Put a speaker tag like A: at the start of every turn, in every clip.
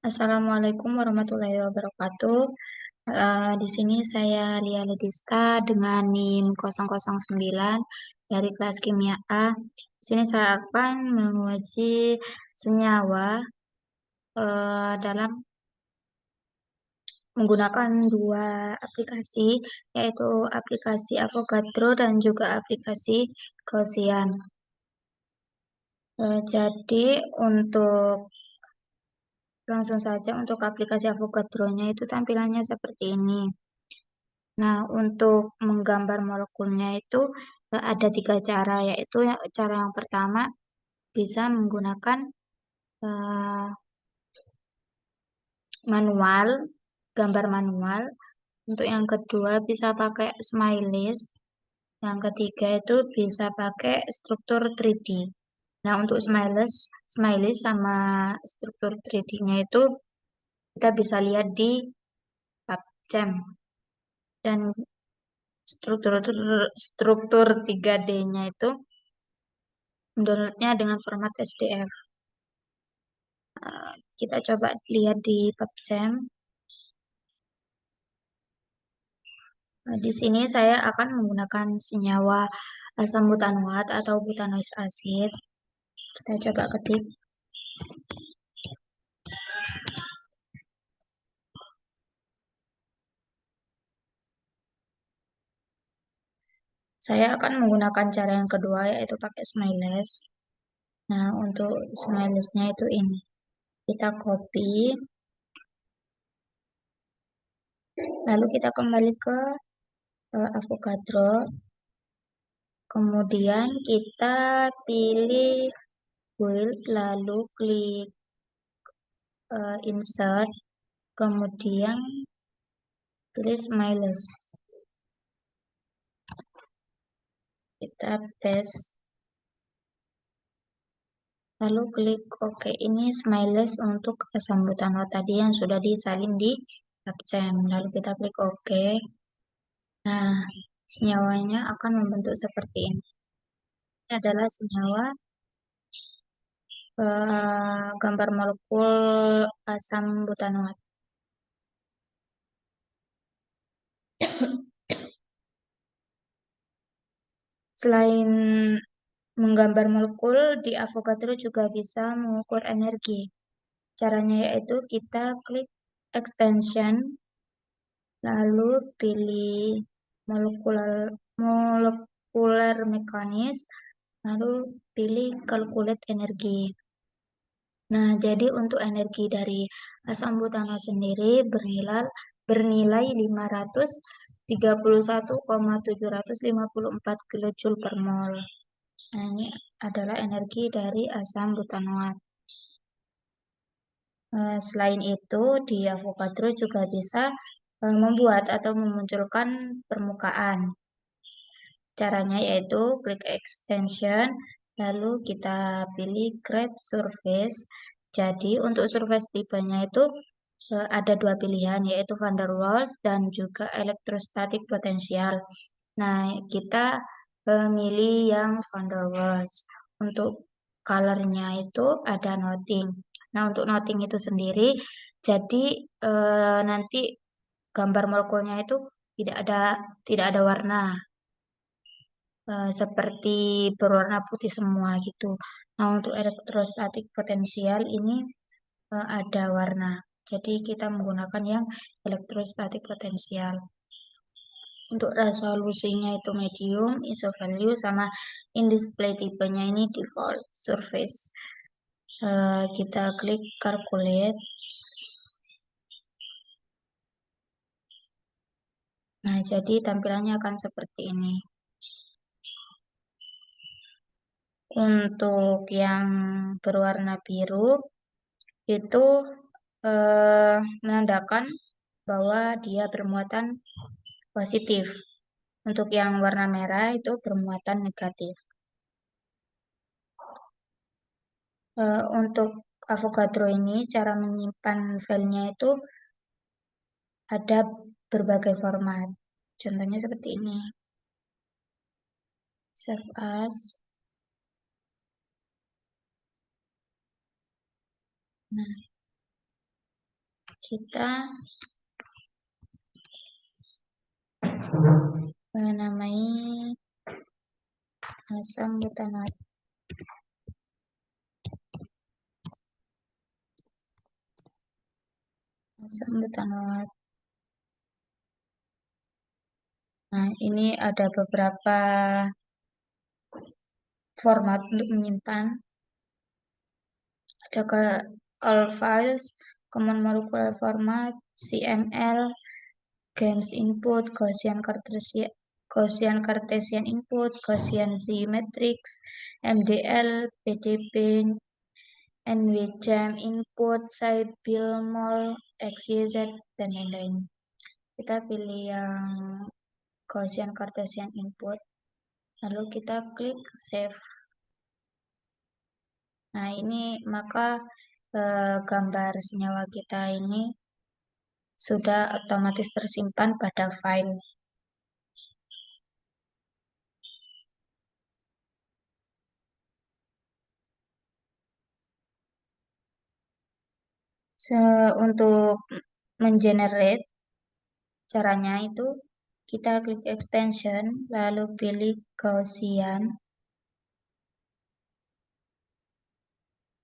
A: Assalamualaikum warahmatullahi wabarakatuh. Di sini saya Lia Ledista dengan NIM 009 dari kelas Kimia A. Di sini saya akan menguji senyawa dalam menggunakan dua aplikasi, yaitu aplikasi Avogadro dan juga aplikasi Gaussian. Jadi untuk langsung saja untuk aplikasi Avogadro-nya itu tampilannya seperti ini. Nah, untuk menggambar molekulnya itu ada tiga cara, yaitu cara yang pertama bisa menggunakan eh, manual, gambar manual. Untuk yang kedua bisa pakai smileys. Yang ketiga itu bisa pakai struktur 3D. Nah, untuk smileys sama struktur 3D-nya itu kita bisa lihat di PubChem. Dan struktur struktur 3D-nya itu mendownloadnya dengan format SDF. Kita coba lihat di PubChem. Di sini saya akan menggunakan senyawa asam butanoat atau butanoic acid. Kita coba ketik. Saya akan menggunakan cara yang kedua, yaitu pakai smileys. Nah, untuk smileysnya itu ini. Kita copy, lalu kita kembali ke Avogadro. Kemudian kita pilih build, lalu klik insert, kemudian pilih smileys. Kita paste, lalu klik OK. Ini smileys untuk asam butanol tadi yang sudah disalin di PubChem. Lalu kita klik OK. Nah, senyawanya akan membentuk seperti ini. Ini adalah senyawa gambar molekul asam butanoat. Selain menggambar molekul, di Avogadro juga bisa mengukur energi. Caranya yaitu kita klik extension, lalu pilih molekular mekanis, lalu pilih calculate energi. Nah, jadi untuk energi dari asam butanol sendiri bernilai 531,754 kilojoule per mol. Nah, ini adalah energi dari asam butanoat. Selain itu, di Avogadro juga bisa membuat atau memunculkan permukaan. Caranya yaitu klik extension, lalu kita pilih create surface. Jadi untuk surface tipenya itu ada dua pilihan, yaitu van der Waals dan juga electrostatic potential. Nah, kita milih yang van der Waals. Untuk colornya itu ada noting. Nah, untuk noting itu sendiri, jadi nanti gambar molekulnya itu tidak ada tidak ada warna, seperti berwarna putih semua gitu. Nah, untuk elektrostatik potensial ini ada warna. Jadi kita menggunakan yang elektrostatik potensial. Untuk resolusinya itu medium, ISO value, sama in display tipenya ini default surface. Kita klik calculate. Nah, jadi tampilannya akan seperti ini. Untuk yang berwarna biru itu menandakan bahwa dia bermuatan positif. Untuk yang warna merah itu bermuatan negatif. Untuk Avogadro ini cara menyimpan filenya itu ada berbagai format. Contohnya seperti ini. Save as. Nah, kita namai asam butanat. Asam butanat. Nah, ini ada beberapa format untuk menyimpan. Ada ke all files, common molecular format, CML, games input, Gaussian Cartesian input, Gaussian Z matrix, MDL, PDB, NVJam input, Sybil, mol, XYZ, dan lain-lain. Kita pilih yang Gaussian Cartesian input, lalu kita klik save. Nah, ini maka gambar senyawa kita ini sudah otomatis tersimpan pada file. Untuk mengenerate, caranya itu kita klik extension, lalu pilih Gaussian.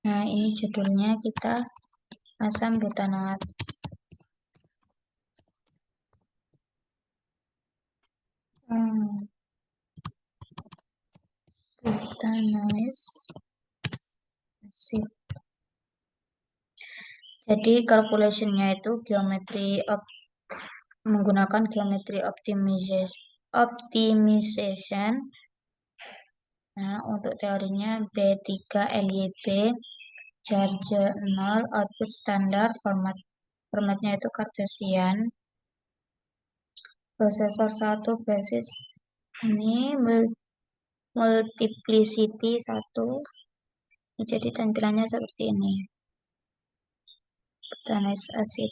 A: Nah, ini judulnya kita asam butanat. Butanase acid. Jadi calculation-nya itu menggunakan geometri optimization. Nah, untuk teorinya B3LYB, charge 0, output standar, formatnya itu Cartesian. Prosesor 1 basis ini multiplicity 1. Jadi tampilannya seperti ini. Butanase acid.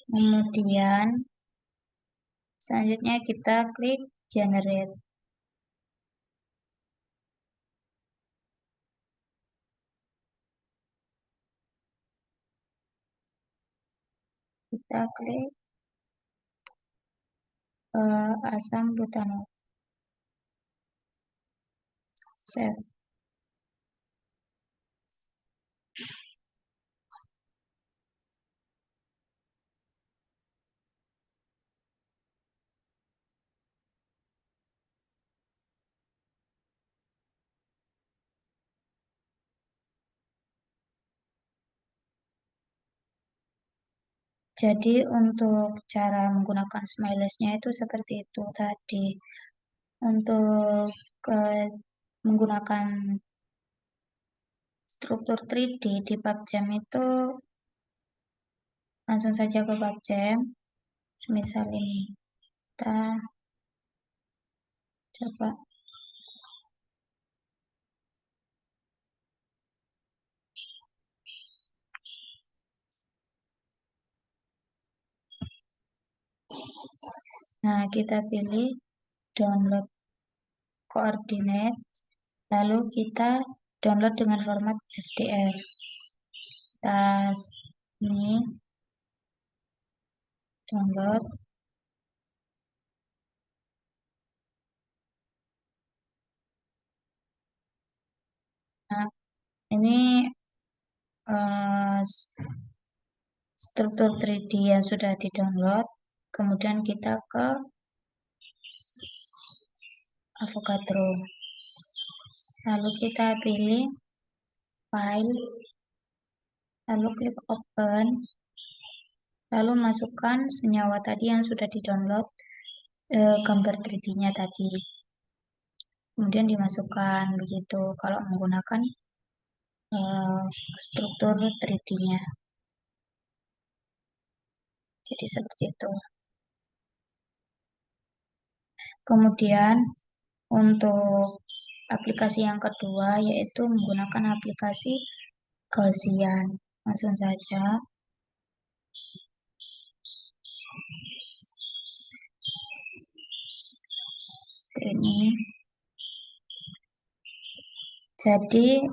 A: Kemudian selanjutnya kita klik generate. Kita klik asam butanat. Save. Jadi untuk cara menggunakan smiley-nya itu seperti itu tadi. Untuk menggunakan struktur 3D di PubChem itu langsung saja ke PubChem. Semisal ini kita coba. Nah, kita pilih download coordinate, lalu kita download dengan format SDF. Ini download. Nah, ini struktur 3D yang sudah di-download. Kemudian kita ke Avogadro. Lalu kita pilih file, lalu klik open, lalu masukkan senyawa tadi yang sudah di-download, gambar 3D-nya tadi. Kemudian dimasukkan begitu kalau menggunakan struktur 3D-nya. Jadi seperti itu. Kemudian untuk aplikasi yang kedua yaitu menggunakan aplikasi Gaussian. Langsung saja. Seperti ini. Jadi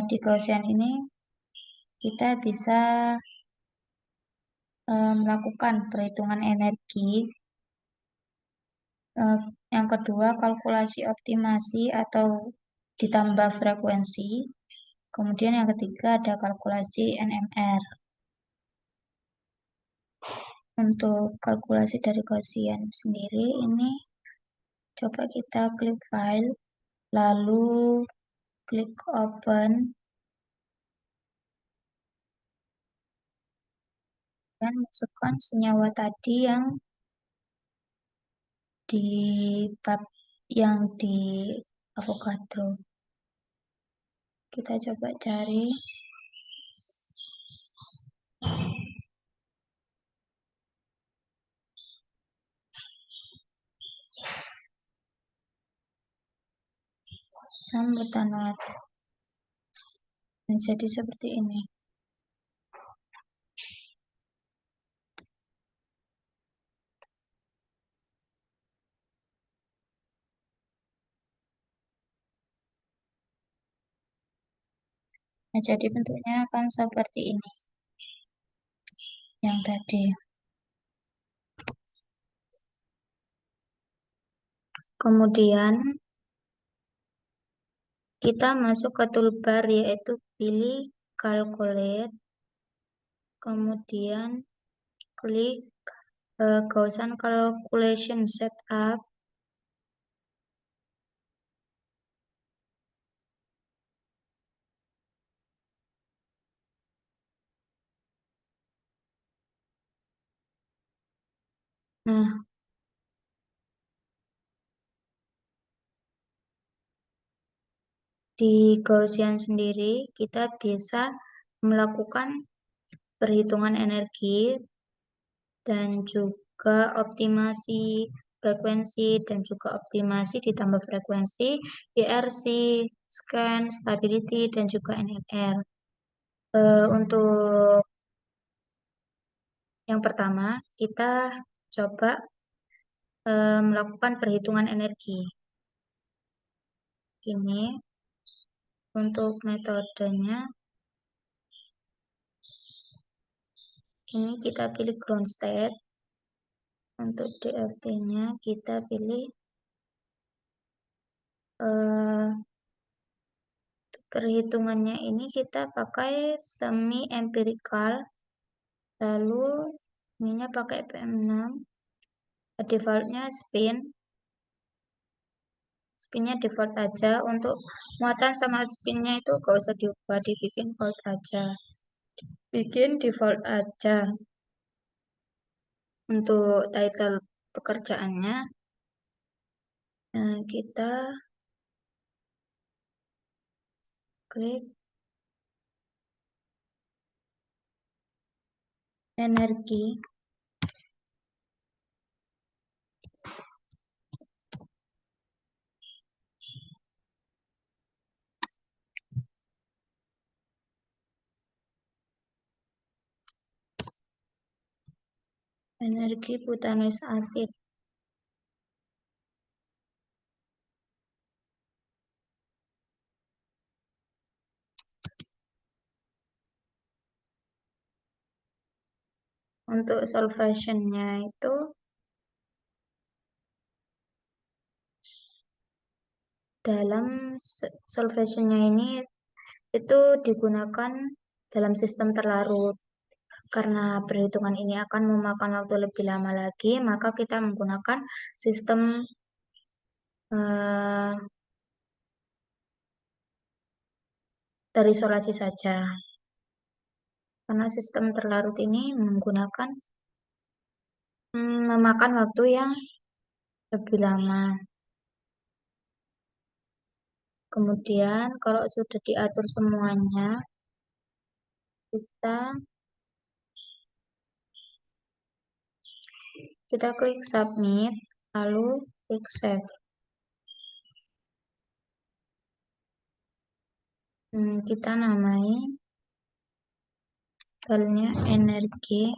A: di Gaussian ini kita bisa melakukan perhitungan energi. Eh, yang kedua, kalkulasi optimasi atau ditambah frekuensi. Kemudian yang ketiga ada kalkulasi NMR. Untuk kalkulasi dari Gaussian sendiri ini coba kita klik file, lalu klik open, dan masukkan senyawa tadi yang di bab yang di Avogadro. Kita coba cari sambutanot. Nah, jadi seperti ini. Nah, jadi bentuknya akan seperti ini. Yang tadi. Kemudian kita masuk ke toolbar yaitu pilih calculate, kemudian klik Gaussian calculation setup. Nah, di Gaussian sendiri kita bisa melakukan perhitungan energi dan juga optimasi frekuensi dan juga optimasi ditambah frekuensi, IRC, scan, stability, dan juga NMR. Untuk yang pertama, kita coba melakukan perhitungan energi. Ini untuk metodenya, ini kita pilih ground state. Untuk DFT-nya kita pilih perhitungannya ini kita pakai semi empirical, lalu ininya pakai PM6, defaultnya spinnya default aja. Untuk muatan sama spinnya itu gak usah diubah, dibikin default aja, bikin default aja. Untuk title pekerjaannya kita klik energi. Energi butanos asid. Untuk solvationnya itu dalam solvationnya ini itu digunakan dalam sistem terlarut. Karena perhitungan ini akan memakan waktu lebih lama lagi, maka kita menggunakan sistem eh, terisolasi saja. Karena sistem terlarut ini menggunakan memakan waktu yang lebih lama. Kemudian kalau sudah diatur semuanya, kita klik submit, lalu klik save. Kita namai filenya energi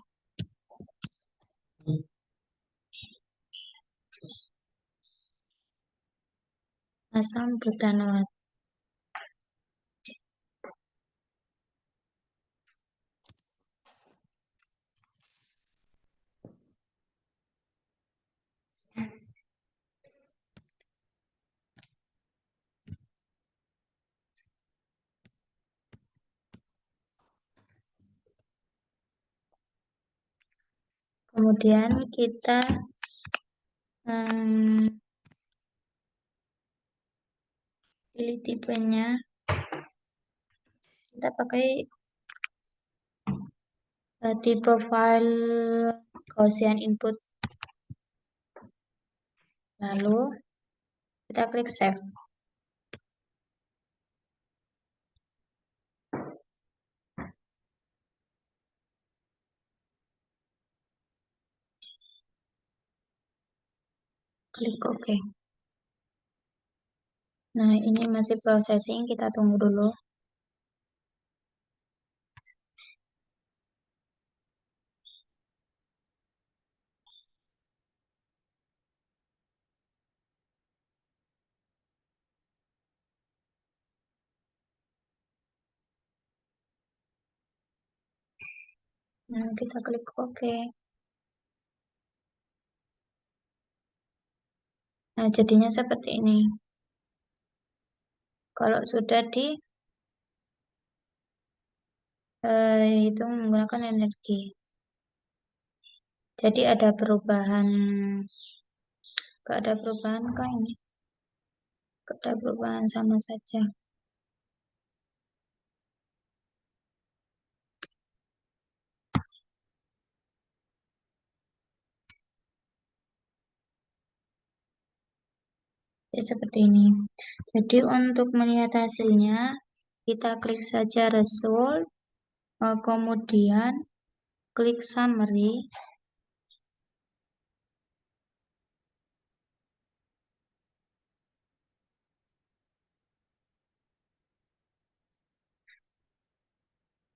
A: asam butanoat. Kemudian kita pilih tipenya. Kita pakai tipe file Gaussian input. Lalu kita klik save. Klik OK. Nah, ini masih processing, kita tunggu dulu. Nah, kita klik OK. Nah, jadinya seperti ini. Kalau sudah itu menggunakan energi. Jadi ada perubahan, gak ada perubahan kah ini? Gak ada perubahan, sama saja. Ya, seperti ini. Jadi untuk melihat hasilnya, kita klik saja result, kemudian klik summary.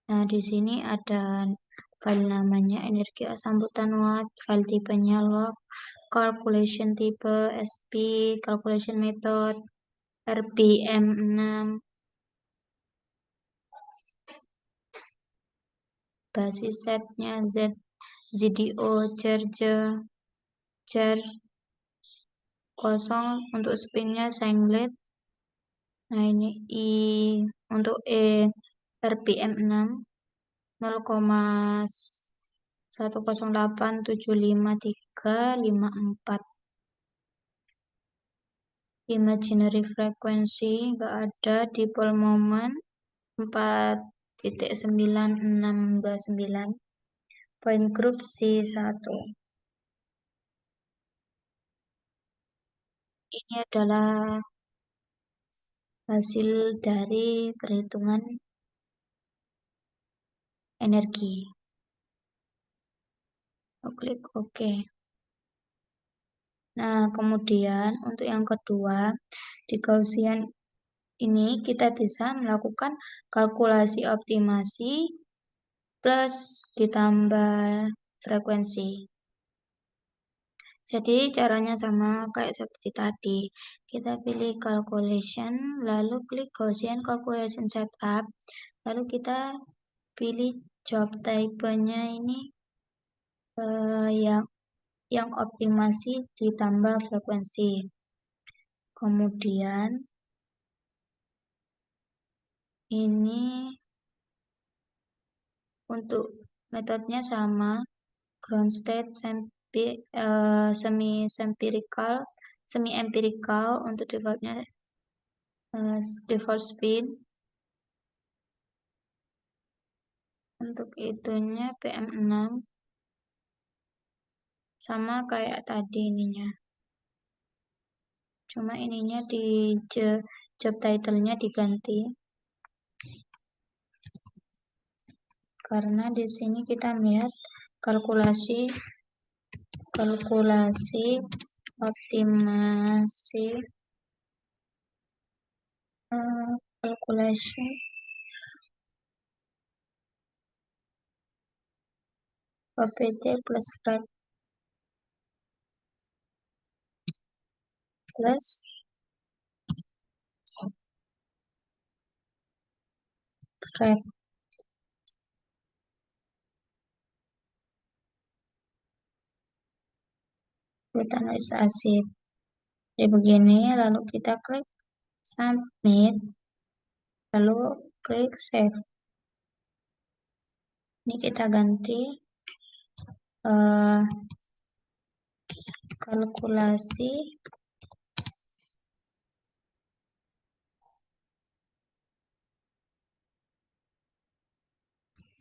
A: Nah, di sini ada file namanya energi sambutan watt, file tipenya log, calculation type, SP, calculation method, RPM6, basis setnya Z, ZDO, jar kosong untuk spinnya singlet. Nah, ini I untuk RPM6 0,1087534. Imaginary frequency nggak ada. Dipole moment 4,9629. Point group C1. Ini adalah hasil dari perhitungan energi. Klik OK. Nah, kemudian untuk yang kedua, di Gaussian ini kita bisa melakukan kalkulasi optimasi plus ditambah frekuensi. Jadi caranya sama kayak seperti tadi. Kita pilih calculation, lalu klik Gaussian calculation setup, lalu kita pilih job type-nya ini yang optimasi ditambah frekuensi. Kemudian ini untuk metodenya sama, ground state, semi empirical untuk defaultnya default spin. Untuk itunya PM6 sama kayak tadi ininya. Cuma ininya di job title-nya diganti. Karena di sini kita melihat kalkulasi optimasi kalkulasi OPT plus frag butanisasi. Jadi begini, lalu kita klik submit, lalu klik save. Ini kita ganti eh, kalkulasi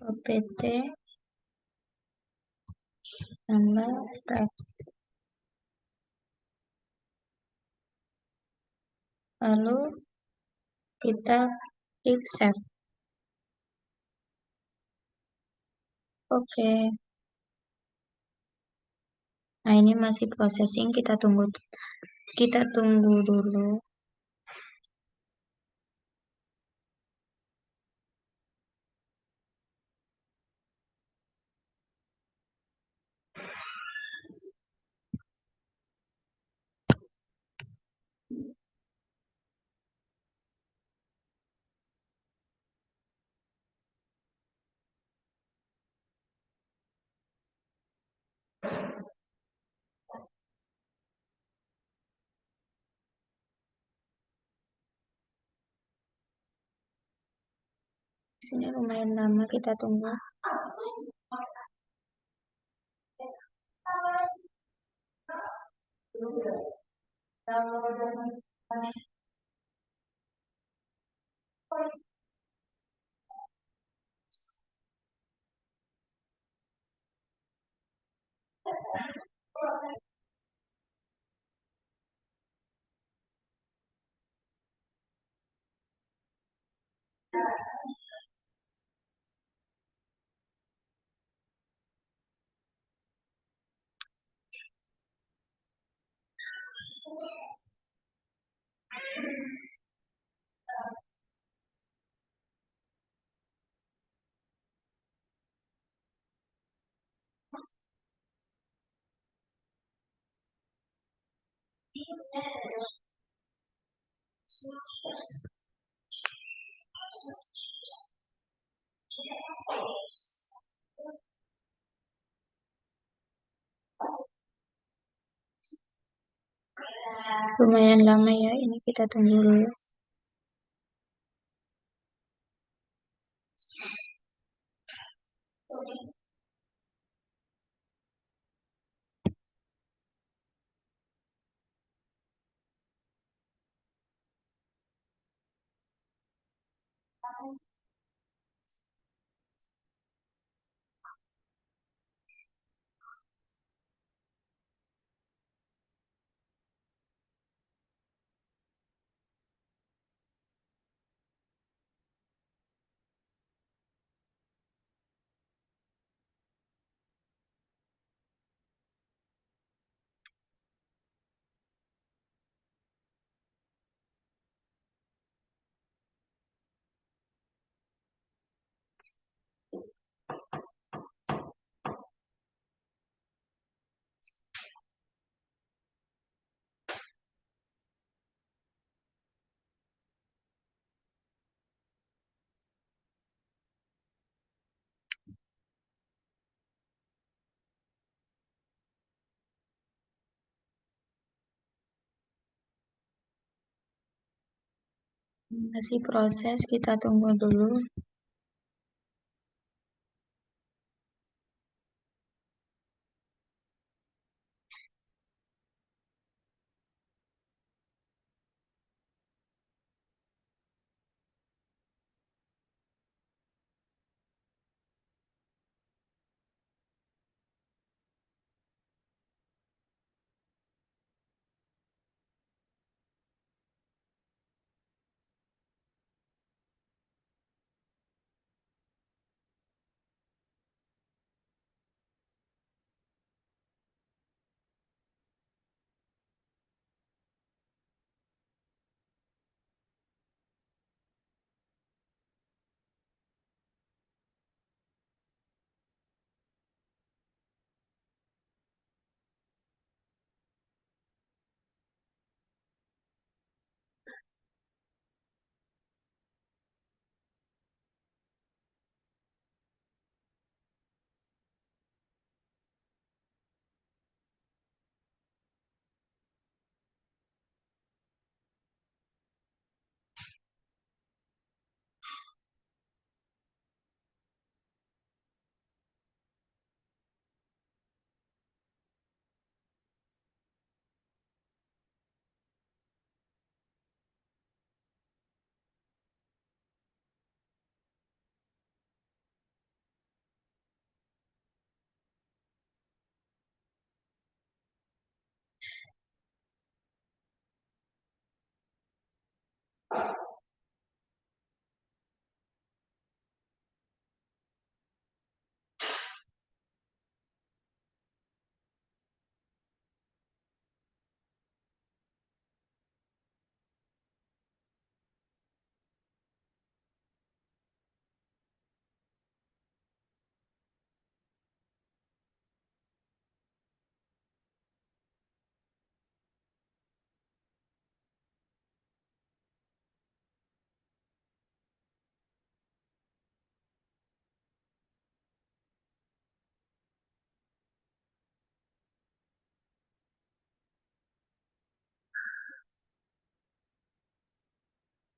A: OPT tambah frag. Lalu kita klik save. Oke. Nah, ini masih processing, kita tunggu dulu. Di sini lumayan lama, kita tunggu. Lumayan lama ya, ini kita tunggu dulu. Masih proses, kita tunggu dulu.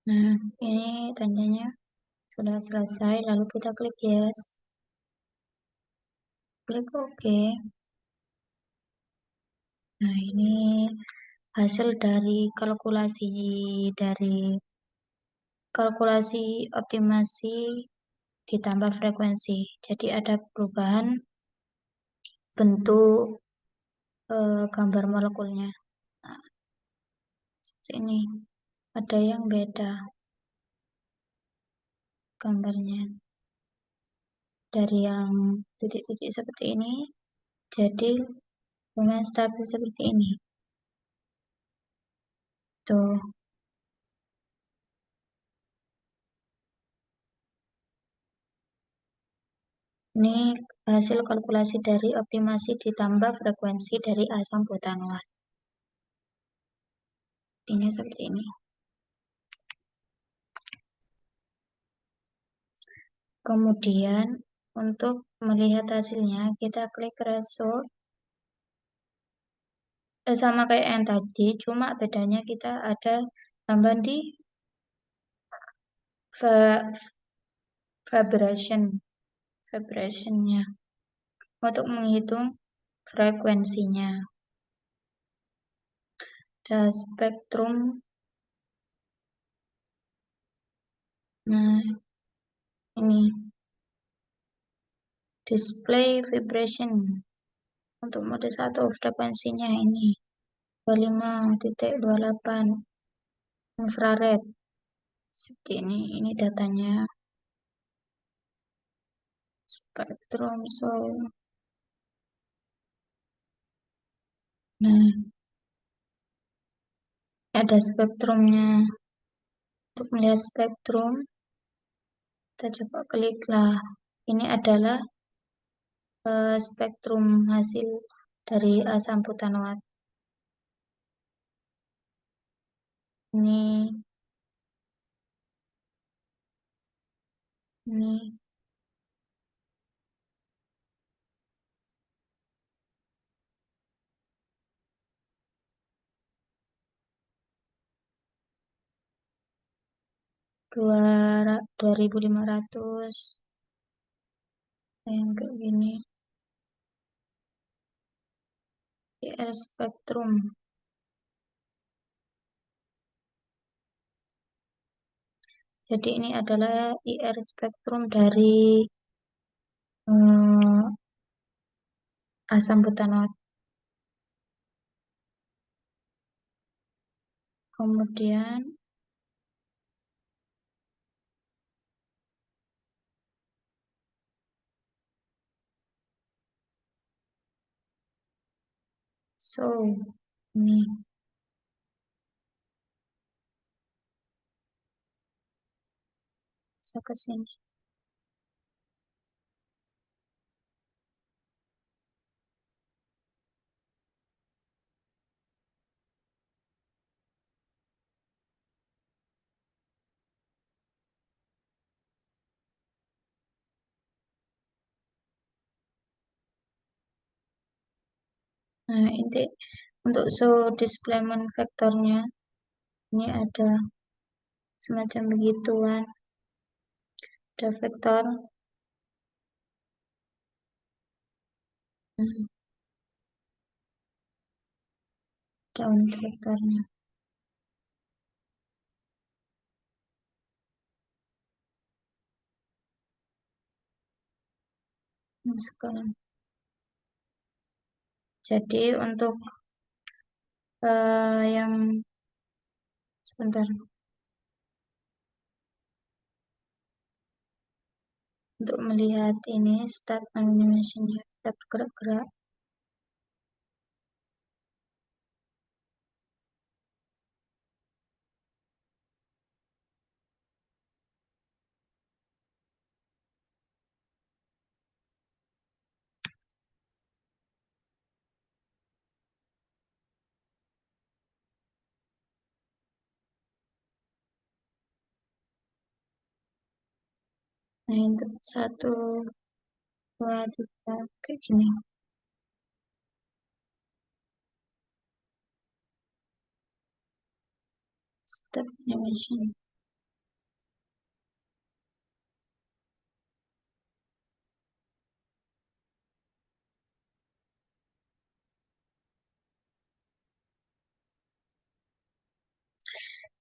A: Nah, ini tandanya sudah selesai, lalu kita klik yes, klik OK. Nah, ini hasil dari kalkulasi optimasi ditambah frekuensi. Jadi ada perubahan bentuk gambar molekulnya. Nah, seperti ini. Ada yang beda gambarnya. Dari yang titik-titik seperti ini, jadi lumayan stabil seperti ini. Tuh. Ini hasil kalkulasi dari optimasi ditambah frekuensi dari asam butanoat. Ini seperti ini. Kemudian untuk melihat hasilnya, kita klik result. Sama kayak yang tadi, cuma bedanya kita ada tambahan di vibration, vibrationnya untuk menghitung frekuensinya. Ada spektrum. Nah, ini display vibration untuk mode 1 frekuensinya ini 25.28 infrared. Seperti ini datanya spektrum. Nah, ada spektrumnya. Untuk melihat spektrum, kita coba klik lah. Ini adalah spektrum hasil dari asam butanoat. Ini, ini 2500 yang kayak gini. IR spektrum. Jadi ini adalah IR spektrum dari asam butanoat. Kemudian ini bisa ke sini. Nah, ini untuk show displacement vektornya ini ada semacam begituan. Ada vektor. Daun vektornya. Nah, sekarang. Jadi untuk yang sebentar. Untuk melihat ini start animation-nya, kita bergerak-gerak. Nah, untuk 1, 2, 3, kayak gini. Start animation.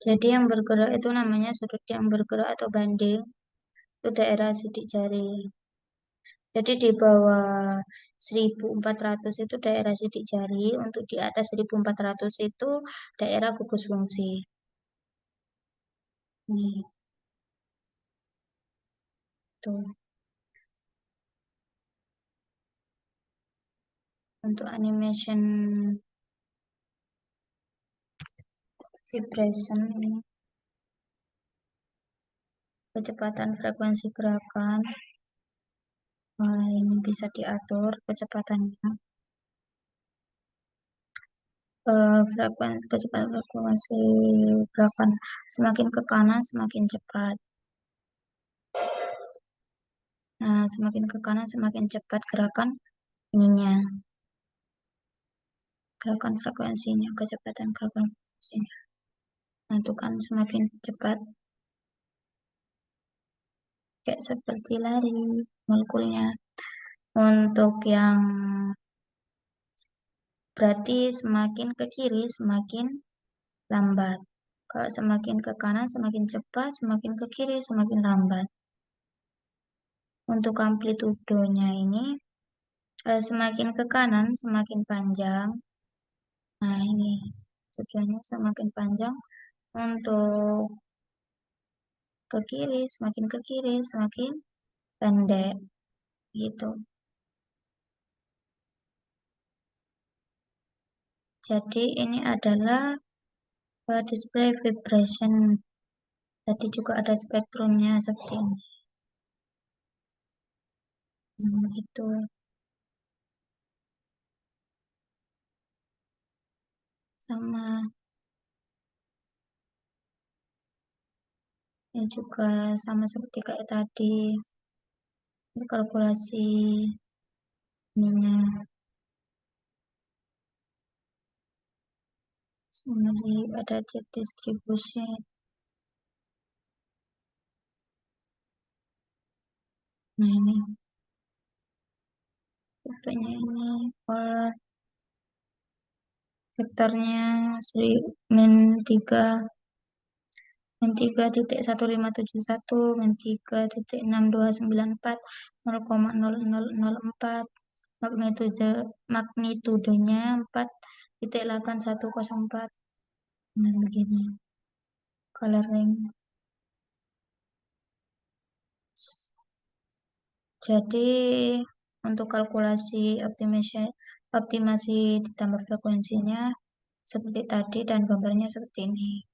A: Jadi yang bergerak itu namanya sudut yang bergerak atau banding, itu daerah sidik jari. Jadi di bawah 1400 itu daerah sidik jari, untuk di atas 1400 itu daerah gugus fungsi. Nih, tuh. Untuk animation vibration ini, kecepatan frekuensi gerakan, ini bisa diatur kecepatannya. Kecepatan frekuensi gerakan semakin ke kanan semakin cepat. Nah, semakin ke kanan semakin cepat gerakan ininya, gerakan frekuensinya, kecepatan gerakan frekuensinya. Nah, itu kan semakin cepat, kayak seperti lari molekulnya. Untuk yang berarti semakin ke kiri semakin lambat. Kalau semakin ke kanan semakin cepat, semakin ke kiri semakin lambat. Untuk amplitudonya ini semakin ke kanan semakin panjang. Nah, ini tujuannya semakin panjang. Untuk ke kiri, semakin ke kiri, semakin pendek. Gitu. Jadi ini adalah display vibration. Tadi juga ada spektrumnya seperti ini. Itu sama. Ini juga sama seperti kayak tadi. Ini kalkulasi ininya. Summary ada di distribution. Nah, ini tipenya ini color vektornya min 3 min 3,1571 min 3,6294 0,0004 magnitudenya 4,8104. Nah, begini coloring. Jadi untuk kalkulasi optimasi ditambah frekuensinya seperti tadi dan gambarnya seperti ini.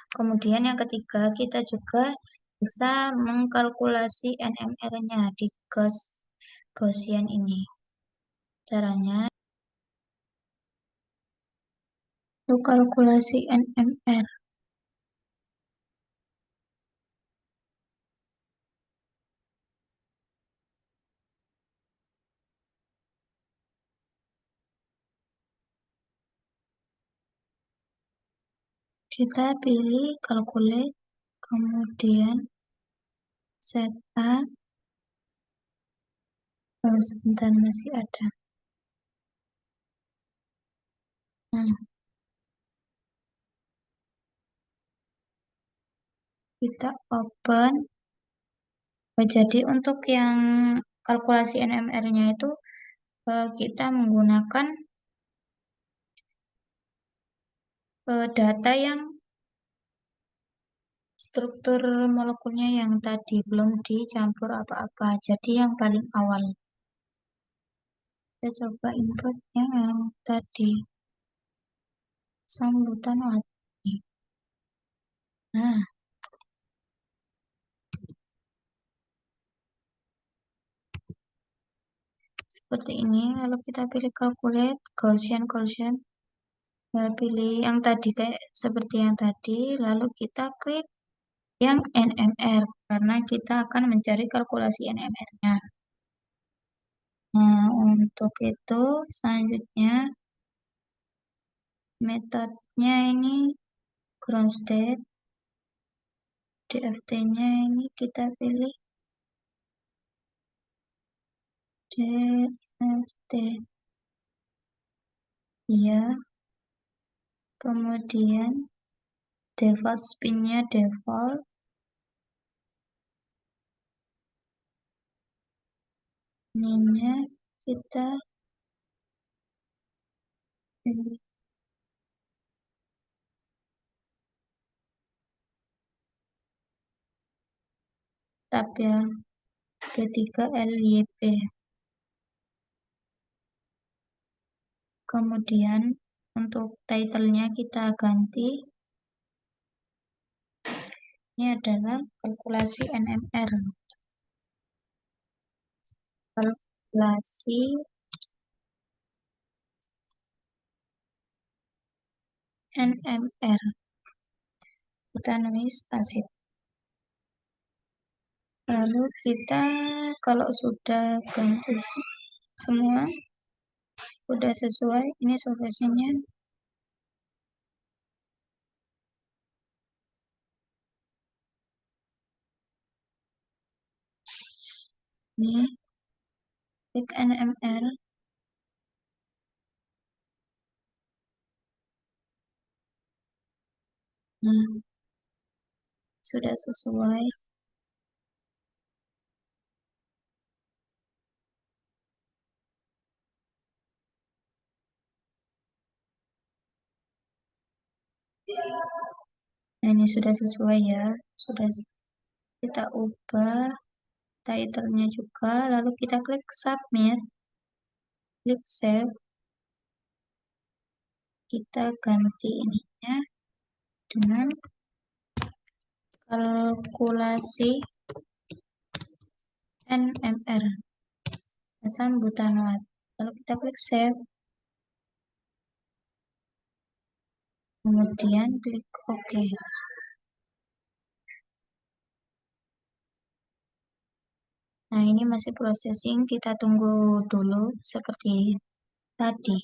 A: Kemudian yang ketiga, kita juga bisa mengkalkulasi NMR-nya di Gaussian ini. Caranya, untuk kalkulasi NMR, kita pilih calculate, kemudian set A, sebentar masih ada. Nah, kita open. Jadi untuk yang kalkulasi NMR-nya itu kita menggunakan data yang struktur molekulnya yang tadi belum dicampur apa-apa. Jadi yang paling awal. Kita coba input yang tadi. Sambutan wajib. Nah, seperti ini. Lalu kita pilih calculate, Gaussian, Gaussian. Pilih yang tadi kayak seperti yang tadi. Lalu kita klik yang NMR karena kita akan mencari kalkulasi NMR-nya. Nah, untuk itu selanjutnya metodenya ini ground state, DFT-nya ini kita pilih DFT. Iya, Kemudian default spinnya default. Ininya kita ini tab ya, ketiga LYP. Kemudian untuk title-nya kita ganti. Ini adalah kalkulasi NMR. Kalkulasi NMR. Kita nulis asid. Lalu kita kalau sudah ganti semua, sudah sesuai, ini solusinya. Ini klik NMR. Nah, sudah sesuai. Nah, ini sudah sesuai ya. Sudah kita ubah title-nya juga. Lalu kita klik submit. Klik save. Kita ganti ininya dengan kalkulasi NMR. Asam butanoat. Lalu kita klik save. Kemudian klik OK. Nah, ini masih processing, kita tunggu dulu seperti tadi.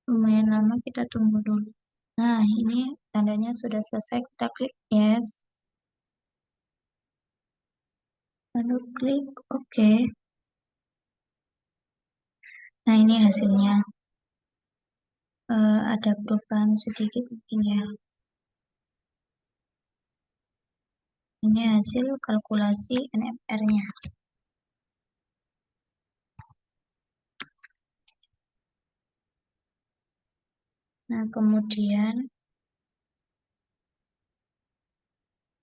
A: Lumayan lama, kita tunggu dulu. Nah, ini tandanya sudah selesai, kita klik yes. Lalu klik OK. Nah, ini hasilnya. Ada perubahan sedikit mungkin ya. Ini hasil kalkulasi NMR-nya. Nah, kemudian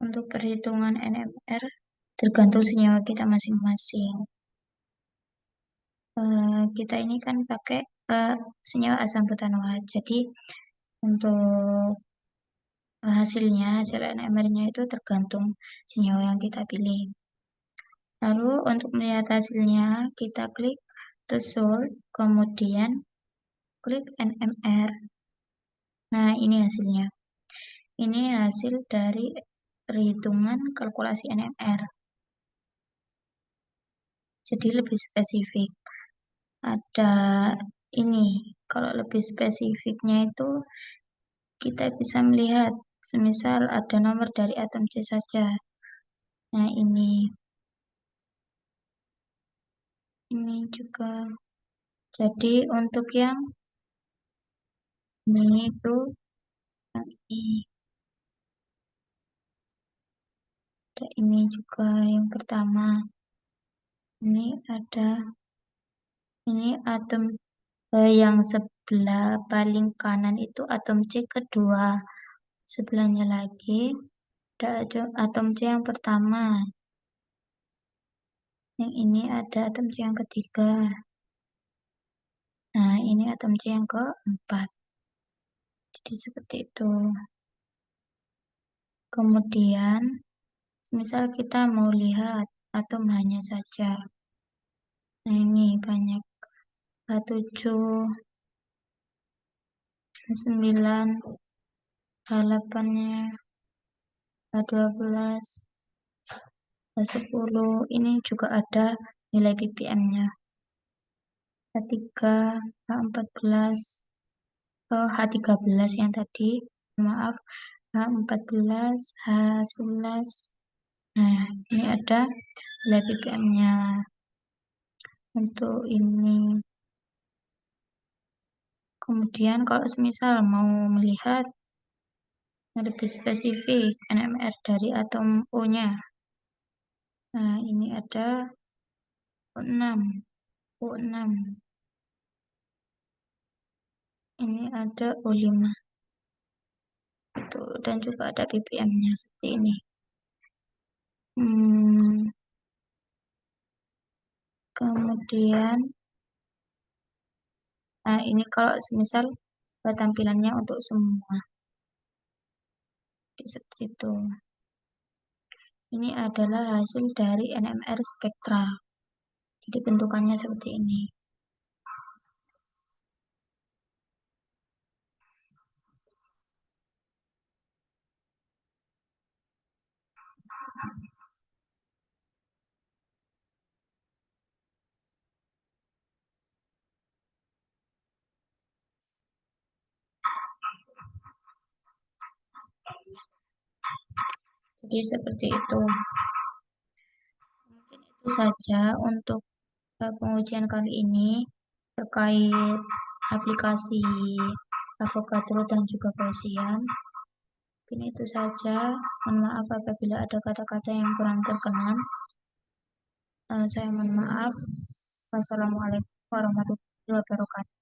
A: untuk perhitungan NMR tergantung senyawa kita masing-masing. Kita ini kan pakai senyawa asam butanoat. Jadi untuk hasilnya, hasil NMR-nya itu tergantung senyawa yang kita pilih. Lalu untuk melihat hasilnya, kita klik result, kemudian klik NMR. Nah, ini hasilnya. Ini hasil dari perhitungan kalkulasi NMR. Jadi lebih spesifik. Ada ini, kalau lebih spesifiknya itu kita bisa melihat, semisal ada nomor dari atom C saja. Nah, ini juga. Jadi untuk yang ini itu yang ini. Ada ini juga yang pertama. Ini ada ini atom yang sebelah paling kanan itu atom C kedua. Sebelahnya lagi ada atom C yang pertama. Yang ini ada atom C yang ketiga. Nah, ini atom C yang keempat. Jadi seperti itu. Kemudian, misal kita mau lihat atom hanya saja. Nah, ini banyak. H7, H9, H8-nya, H12, H10. Ini juga ada nilai ppm-nya. H3, H14, H13 yang tadi. Maaf, H14, H11. Nah, ini ada nilai ppm-nya. Untuk ini. Kemudian kalau semisal mau melihat lebih spesifik NMR dari atom O-nya. Nah, ini ada O6. O6. Ini ada O5. Dan juga ada ppm-nya seperti ini. Kemudian, nah ini kalau semisal tampilannya untuk semua. Seperti itu. Ini adalah hasil dari NMR spektra. Jadi bentukannya seperti ini. Jadi seperti itu. Mungkin itu saja untuk pengujian kali ini terkait aplikasi Avogadro dan juga Gaussian. Mungkin itu saja. Mohon maaf apabila ada kata-kata yang kurang berkenan. Saya mohon maaf. Wassalamualaikum warahmatullahi wabarakatuh.